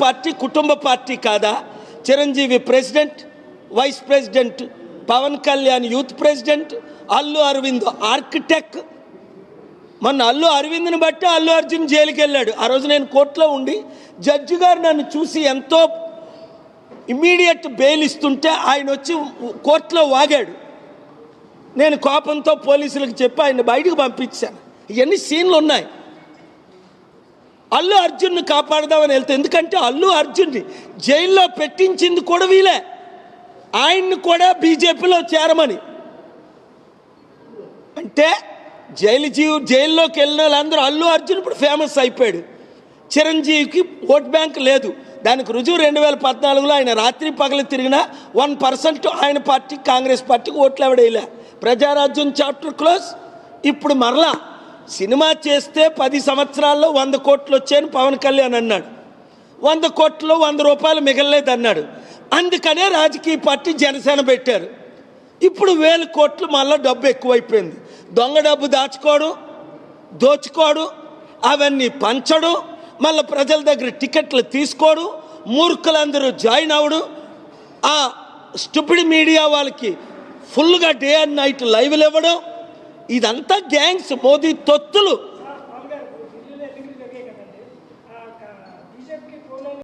Party కుటుంబ party కాదా? Chiranjeevi president, vice president Pawan Kalyan youth president, Allu Aravind architect. మొన్న అల్లు అరవింద్ని బట్టి అల్లు అర్జున్ జైలుకి వెళ్ళాడు. ఆ రోజు నేను కోర్టులో ఉండి జడ్జి గారు నన్ను చూసి ఎంతో ఇమ్మీడియట్ బెయిల్ ఇస్తుంటే ఆయన వచ్చి కోర్టులో వాగాడు. నేను కోపంతో పోలీసులకు చెప్పి ఆయన బయటకు పంపించాను. ఇవన్నీ సీన్లు ఉన్నాయి. అల్లు అర్జున్ని కాపాడదామని వెళ్తే, ఎందుకంటే అల్లు అర్జున్ని జైల్లో పెట్టించింది కూడా వీలే, ఆయన్ని కూడా బీజేపీలో చేరమని. అంటే జైల్లోకి వెళ్ళిన వాళ్ళందరూ అల్లు అర్జున్ ఇప్పుడు ఫేమస్ అయిపోయాడు. చిరంజీవికి ఓట్ బ్యాంక్ లేదు. దానికి రుజువు 2014లో ఆయన రాత్రి పగలు తిరిగిన 1% ఆయన పార్టీ కాంగ్రెస్ పార్టీకి ఓట్లు ఎవడేయలే. Prajarajyam chapter close. ఇప్పుడు మరలా సినిమా చేస్తే 10 సంవత్సరాల్లో 100 కోట్లు వచ్చాయని పవన్ కళ్యాణ్ అన్నాడు. 100 కోట్లు 100 రూపాయలు మిగలలేదు అన్నాడు. అందుకనే రాజకీయ పార్టీ జనసేన పెట్టారు. ఇప్పుడు 1000 కోట్లు మళ్ళీ డబ్బు ఎక్కువైపోయింది. దొంగ డబ్బు దాచుకోవడం, దోచుకోవడం, అవన్నీ పంచడం, మళ్ళీ ప్రజల దగ్గర టికెట్లు తీసుకోవడం, మూర్ఖులందరూ జాయిన్ అవ్వడం, ఆ స్టూపిడ్ మీడియా వాళ్ళకి ఫుల్గా డే అండ్ నైట్ లైవ్లు ఇవ్వడం, ఇదంతా గ్యాంగ్స్, మోదీ తొత్తులు.